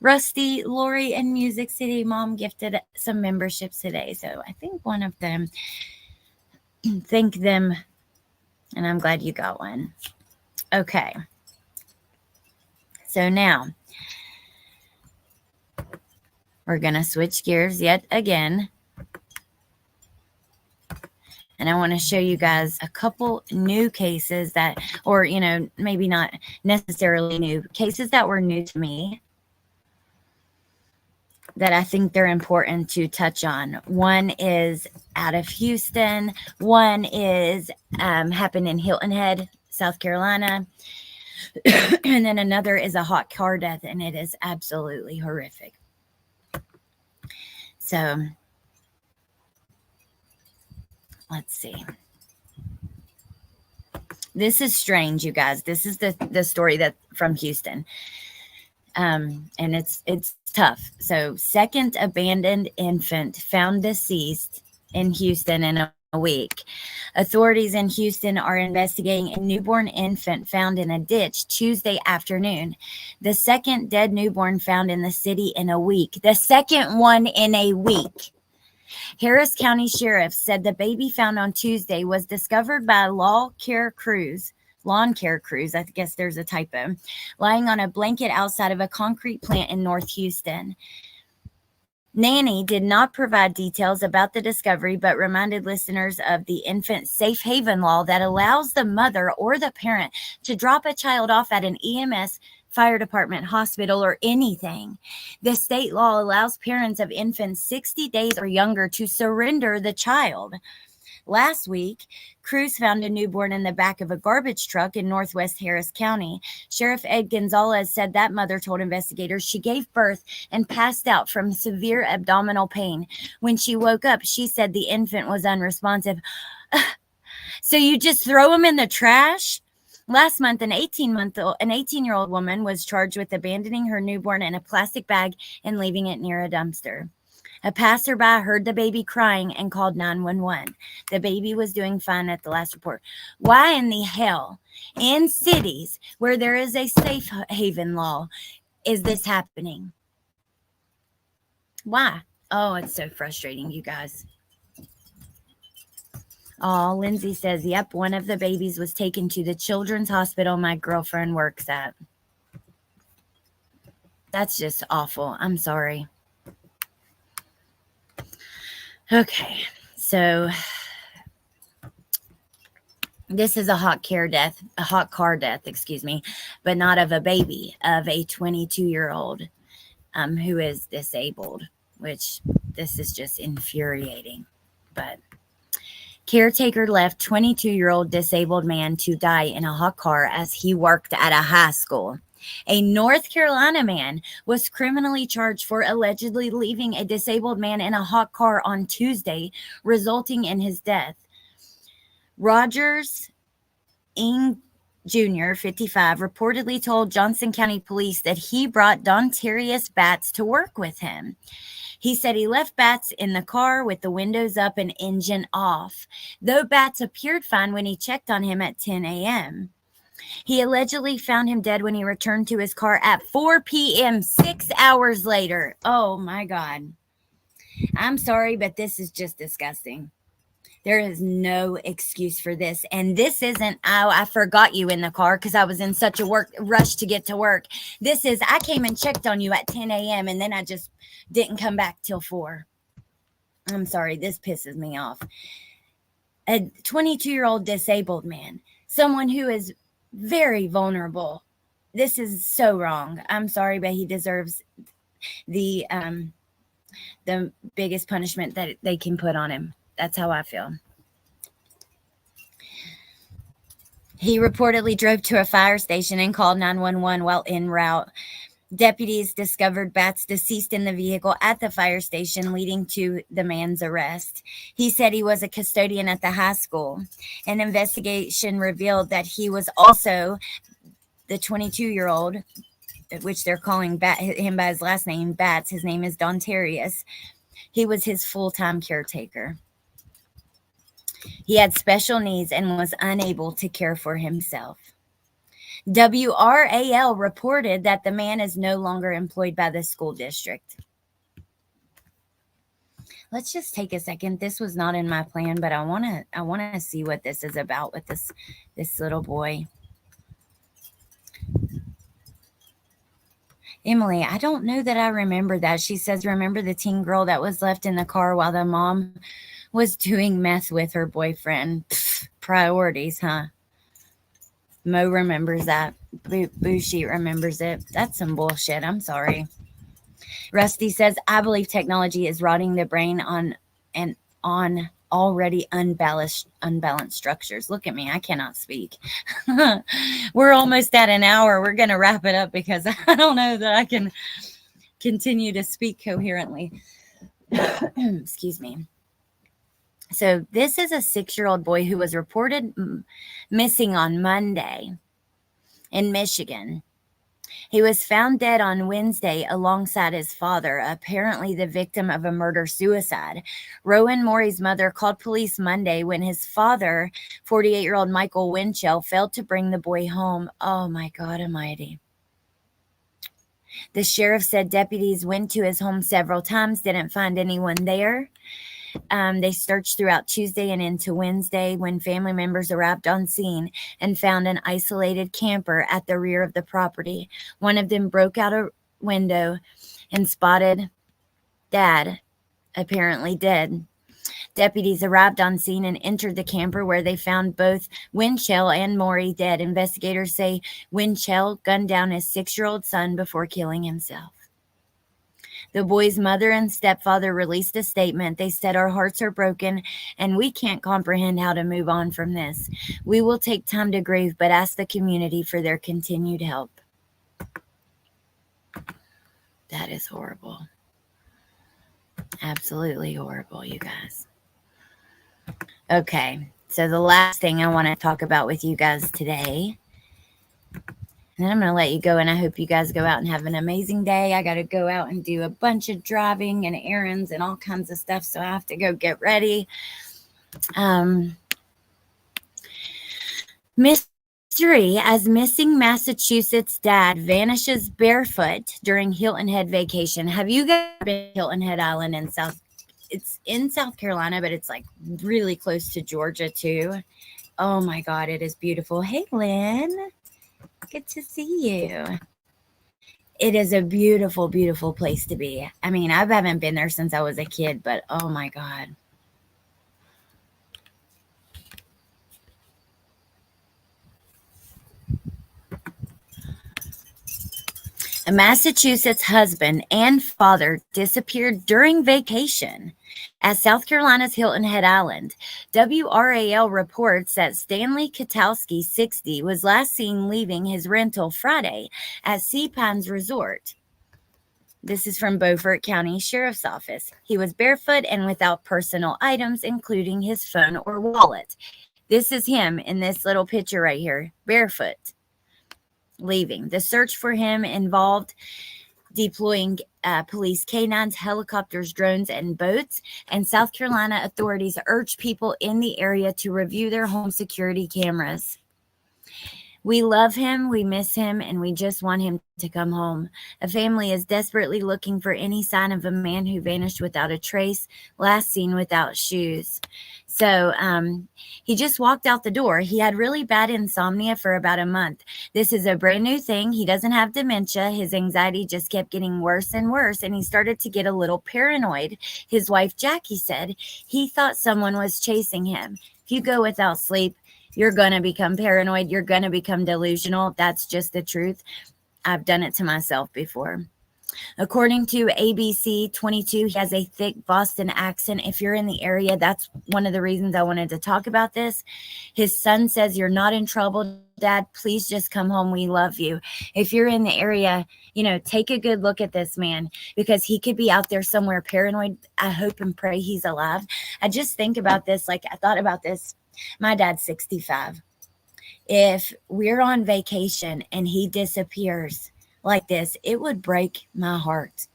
Rusty, Lori, and Music City Mom gifted some memberships today. So I think one of them, thank them, and I'm glad you got one. Okay. So now we're going to switch gears yet again. And I want to show you guys a couple new cases that, or, maybe not necessarily new, cases that were new to me that I think they're important to touch on. One is out of Houston. One is happened in Hilton Head, South Carolina. And then another is a hot car death, and it is absolutely horrific. So let's see. This is strange, you guys. This is the story that from Houston. And it's tough. So, second abandoned infant found deceased in Houston in a week. Authorities in Houston are investigating a newborn infant found in a ditch Tuesday afternoon. The second dead newborn found in the city in a week. The second one in a week. Harris County Sheriff said the baby found on Tuesday was discovered by a lawn care crews, I guess there's a typo, lying on a blanket outside of a concrete plant in North Houston. Nanny did not provide details about the discovery, but reminded listeners of the infant safe haven law that allows the mother or the parent to drop a child off at an EMS, fire department, hospital, or anything. The state law allows parents of infants 60 days or younger to surrender the child. Last week, crews found a newborn in the back of a garbage truck in northwest Harris County. Sheriff Ed Gonzalez said that mother told investigators she gave birth and passed out from severe abdominal pain. When she woke up, she said the infant was unresponsive. So you just throw him in the trash? Last month, an 18-year-old woman was charged with abandoning her newborn in a plastic bag and leaving it near a dumpster. A passerby heard the baby crying and called 911. The baby was doing fine at the last report. Why in the hell, in cities where there is a safe haven law, is this happening? Why? Oh, it's so frustrating, you guys. Oh, Lindsay says, yep, one of the babies was taken to the children's hospital my girlfriend works at. That's just awful. I'm sorry. Okay, so this is a hot car death, but not of a baby, of a 22-year-old who is disabled, which this is just infuriating. But caretaker left 22-year-old disabled man to die in a hot car as he worked at a high school. A North Carolina man was criminally charged for allegedly leaving a disabled man in a hot car on Tuesday, resulting in his death. Rogers Ing Jr., 55, reportedly told Johnson County Police that he brought Dontarius Batts to work with him. He said he left Batts in the car with the windows up and engine off, though Batts appeared fine when he checked on him at 10 a.m. He allegedly found him dead when he returned to his car at 4 p.m., 6 hours later. Oh, my God. I'm sorry, but this is just disgusting. There is no excuse for this. And this isn't, oh, I forgot you in the car because I was in such a rush to get to work. This is, I came and checked on you at 10 a.m. and then I just didn't come back till 4. I'm sorry, this pisses me off. A 22-year-old disabled man, someone who is very vulnerable. This is so wrong. I'm sorry, but he deserves the biggest punishment that they can put on him. That's how I feel. He reportedly drove to a fire station and called 911 while en route. Deputies discovered Batts deceased in the vehicle at the fire station, leading to the man's arrest. He said he was a custodian at the high school. An investigation revealed that he was also the 22-year-old, which they're calling him by his last name, Bats. His name is Dontarius. He was his full-time caretaker. He had special needs and was unable to care for himself. WRAL reported that the man is no longer employed by the school district. Let's just take a second. This was not in my plan, but I want to see what this is about with this little boy. Emily, I don't know that I remember that. She says, remember the teen girl that was left in the car while the mom was doing meth with her boyfriend? Pfft, priorities, huh? Mo remembers that. Boo Sheet remembers it. That's some bullshit. I'm sorry. Rusty says, I believe technology is rotting the brain on already unbalanced structures. Look at me. I cannot speak. We're almost at an hour. We're going to wrap it up because I don't know that I can continue to speak coherently. Excuse me. So this is a 6-year-old boy who was reported missing on Monday in Michigan. He was found dead on Wednesday alongside his father, apparently the victim of a murder-suicide. Rowan Morey's mother called police Monday when his father, 48-year-old Michael Winchell, failed to bring the boy home. Oh, my God almighty. The sheriff said deputies went to his home several times, didn't find anyone there. They searched throughout Tuesday and into Wednesday when family members arrived on scene and found an isolated camper at the rear of the property. One of them broke out a window and spotted Dad, apparently dead. Deputies arrived on scene and entered the camper where they found both Winchell and Morey dead. Investigators say Winchell gunned down his 6-year-old son before killing himself. The boy's mother and stepfather released a statement. They said, our hearts are broken and we can't comprehend how to move on from this. We will take time to grieve, but ask the community for their continued help. That is horrible. Absolutely horrible, you guys. Okay, so the last thing I want to talk about with you guys today, and then I'm going to let you go, and I hope you guys go out and have an amazing day. I got to go out and do a bunch of driving and errands and all kinds of stuff, so I have to go get ready. Mystery as missing Massachusetts dad vanishes barefoot during Hilton Head vacation. Have you guys been to Hilton Head Island in It's in South Carolina, but it's like really close to Georgia too. Oh my God, it is beautiful. Hey, Lynn. Good to see you. It is a beautiful, beautiful place to be. I mean, I haven't been there since I was a kid, but oh my God. A Massachusetts husband and father disappeared during vacation at South Carolina's Hilton Head Island. WRAL reports that Stanley Katowski, 60, was last seen leaving his rental Friday at Sea Pines Resort. This is from Beaufort County Sheriff's Office. He was barefoot and without personal items, including his phone or wallet. This is him in this little picture right here, barefoot, leaving. The search for him involved deploying police canines, helicopters, drones, and boats, and South Carolina authorities urge people in the area to review their home security cameras. We love him, we miss him, and we just want him to come home. A family is desperately looking for any sign of a man who vanished without a trace, last seen without shoes. So he just walked out the door. He had really bad insomnia for about a month. This is a brand new thing. He doesn't have dementia. His anxiety just kept getting worse and worse, and he started to get a little paranoid. His wife, Jackie, said he thought someone was chasing him. If you go without sleep, you're going to become paranoid. You're going to become delusional. That's just the truth. I've done it to myself before. According to ABC 22, he has a thick Boston accent. If you're in the area, that's one of the reasons I wanted to talk about this. His son says, you're not in trouble, Dad. Please just come home. We love you. If you're in the area, take a good look at this man because he could be out there somewhere paranoid. I hope and pray he's alive. I just think about this. Like I thought about this. My dad's 65. If we're on vacation and he disappears like this, it would break my heart.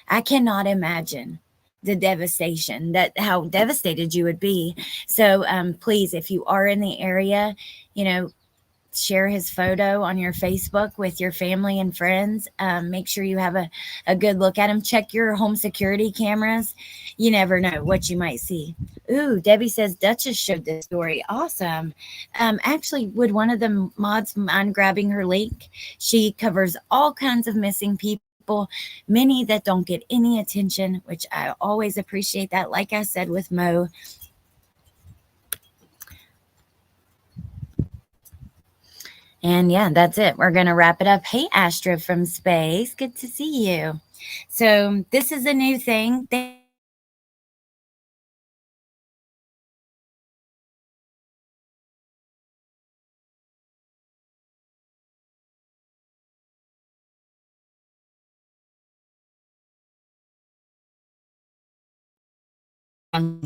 I cannot imagine the devastation, that how devastated you would be. So please, if you are in the area, you know, share his photo on your Facebook with your family and friends. Make sure you have a good look at him. Check your home security cameras. You never know what you might see. Ooh, Debbie says Duchess showed this story. Awesome. Actually, would one of the mods mind grabbing her link? She covers all kinds of missing people, many that don't get any attention, which I always appreciate that. Like I said with Mo, and yeah, that's it. We're going to wrap it up. Hey, Astra from space. Good to see you. So this is a new thing.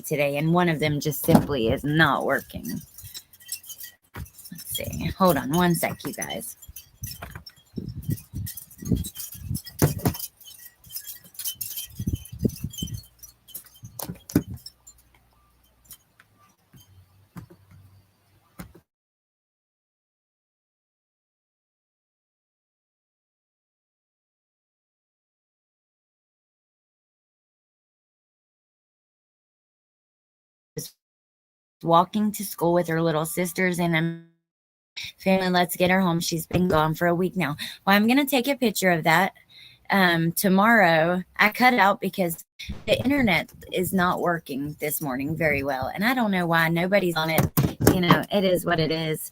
Today, and one of them just simply is not working. Let's see. Hold on one sec, you guys. Walking to school with her little sisters, and I'm family, let's get her home. She's been gone for a week now. Well, I'm going to take a picture of that tomorrow. I cut it out because the internet is not working this morning very well, and I don't know why. Nobody's on it. You know, it is what it is.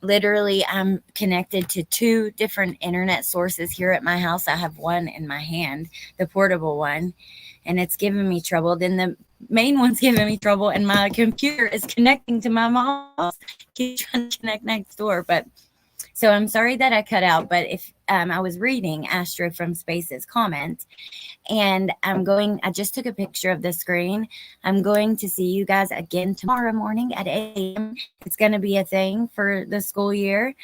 Literally, I'm connected to 2 different internet sources here at my house. I have one in my hand, the portable one, and it's giving me trouble. Then the main one's giving me trouble, and my computer is connecting to my mom's. Keep trying to connect next door, but so I'm sorry that I cut out. But if I was reading Astro from Space's comment, and I just took a picture of the screen. I'm going to see you guys again tomorrow morning at 8 a.m. It's going to be a thing for the school year.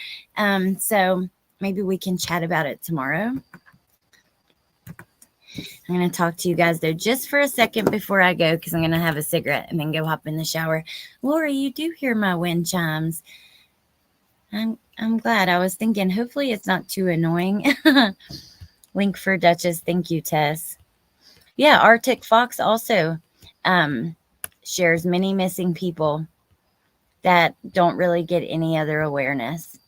So maybe we can chat about it tomorrow. I'm going to talk to you guys, though, just for a second before I go, because I'm going to have a cigarette and then go hop in the shower. Laura, you do hear my wind chimes. I'm glad. I was thinking, hopefully it's not too annoying. Link for Duchess. Thank you, Tess. Yeah, Arctic Fox also shares many missing people that don't really get any other awareness.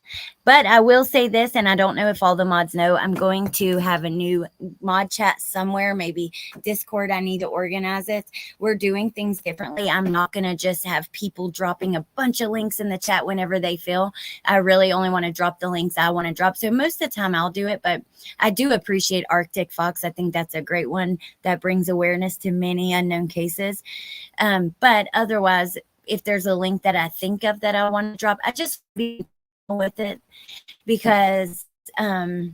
But I will say this, and I don't know if all the mods know, I'm going to have a new mod chat somewhere, maybe Discord. I need to organize it. We're doing things differently. I'm not going to just have people dropping a bunch of links in the chat whenever they feel. I really only want to drop the links I want to drop. So most of the time I'll do it, but I do appreciate Arctic Fox. I think that's a great one that brings awareness to many unknown cases. But otherwise, if there's a link that I think of that I want to drop, I just be with it, because you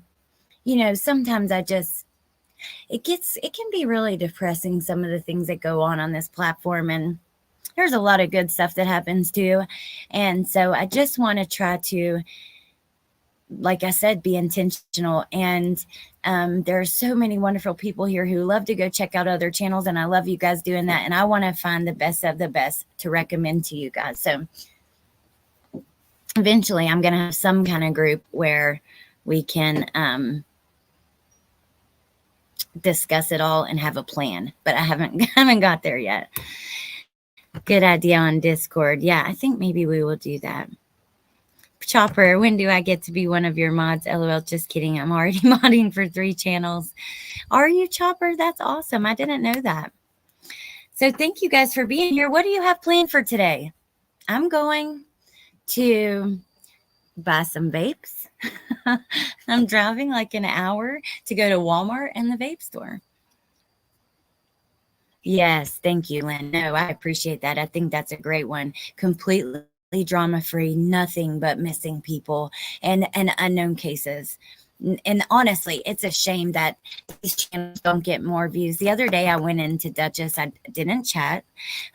know, sometimes it can be really depressing, some of the things that go on this platform, and there's a lot of good stuff that happens too. And so I just want to try to, like I said, be intentional. And there are so many wonderful people here who love to go check out other channels, and I love you guys doing that, and I want to find the best of the best to recommend to you guys. So eventually I'm going to have some kind of group where we can discuss it all and have a plan, but I haven't got there yet. Good idea on Discord. Yeah, I think maybe we will do that. Chopper, when do I get to be one of your mods? LOL, just kidding. I'm already modding for 3 channels. Are you, Chopper? That's awesome. I didn't know that. So thank you guys for being here. What do you have planned for today? I'm going to buy some vapes. I'm driving like an hour to go to Walmart and the vape store. Yes, thank you, Lynn. No, I appreciate that. I think that's a great one. Completely drama-free, nothing but missing people and unknown cases. And honestly, it's a shame that these channels don't get more views. The other day I went into Duchess. I didn't chat.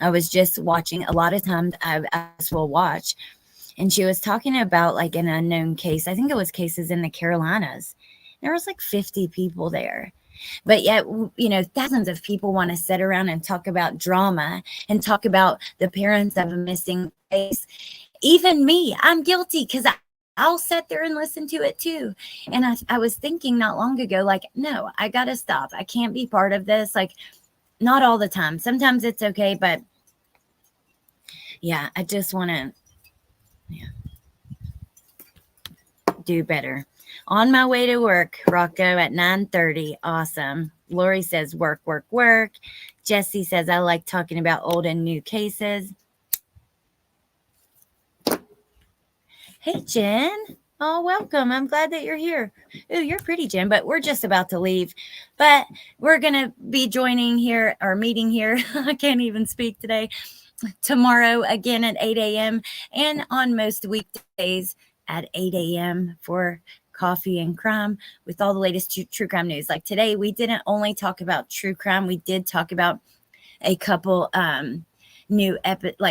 I was just watching. A lot of times I just will watch. And she was talking about like an unknown case. I think it was cases in the Carolinas. There was like 50 people there. But yet, thousands of people want to sit around and talk about drama and talk about the parents of a missing case. Even me, I'm guilty because I'll sit there and listen to it too. And I was thinking not long ago, like, no, I got to stop. I can't be part of this. Like, not all the time. Sometimes it's okay, but yeah, I just want to do better. On my way to work, Rocco, at 9:30. Awesome. Lori says work, work, work. Jesse says I like talking about old and new cases. Hey, Jen. Oh, welcome. I'm glad that you're here. Ooh, you're pretty, Jen, but we're just about to leave. But we're going to be joining here or meeting here. I can't even speak today. Tomorrow again at 8 a.m. and on most weekdays at 8 a.m. for Coffee and Crime with all the latest true crime news. Like today, we didn't only talk about true crime. We did talk about a couple new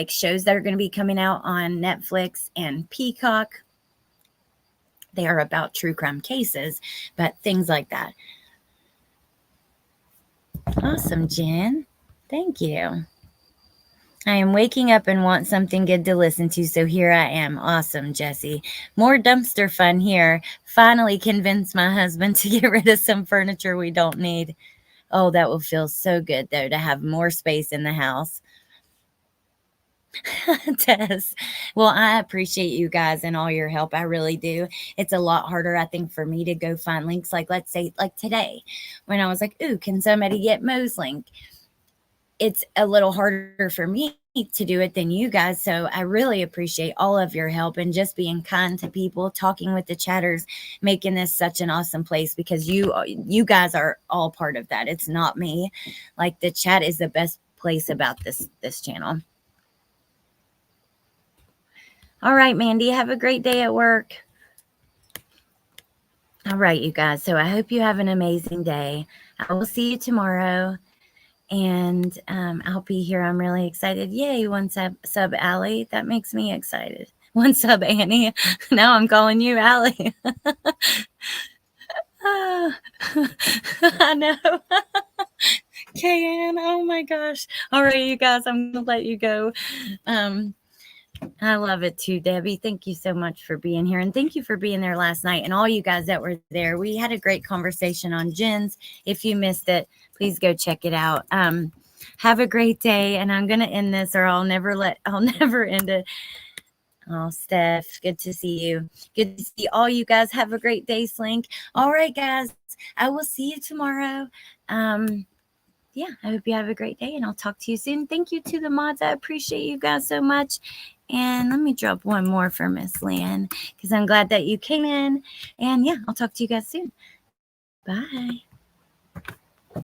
shows that are going to be coming out on Netflix and Peacock. They are about true crime cases, but things like that. Awesome, Jen. Thank you. I am waking up and want something good to listen to, so here I am. Awesome, Jesse. More dumpster fun here. Finally convinced my husband to get rid of some furniture we don't need. Oh, that will feel so good, though, to have more space in the house. Tess. Well, I appreciate you guys and all your help. I really do. It's a lot harder, I think, for me to go find links. Like, let's say, like today, when I was like, ooh, can somebody get Mo's link? It's a little harder for me to do it than you guys. So I really appreciate all of your help and just being kind to people, talking with the chatters, making this such an awesome place because you guys are all part of that. It's not me. Like the chat is the best place about this channel. All right, Mandy, have a great day at work. All right, you guys. So I hope you have an amazing day. I will see you tomorrow. And I'll be here. I'm really excited. Yay, one sub Allie. That makes me excited. One sub Annie. Now I'm calling you Allie. I know. KN, oh my gosh. All right, you guys, I'm going to let you go. I love it too, Debbie. Thank you so much for being here. And thank you for being there last night and all you guys that were there. We had a great conversation on Jen's. If you missed it, please go check it out. Have a great day. And I'm going to end this or I'll never end it. Oh, Steph, good to see you. Good to see all you guys. Have a great day, Slink. All right, guys. I will see you tomorrow. Yeah, I hope you have a great day and I'll talk to you soon. Thank you to the mods. I appreciate you guys so much. And let me drop one more for Miss Lynn because I'm glad that you came in. And yeah, I'll talk to you guys soon. Bye.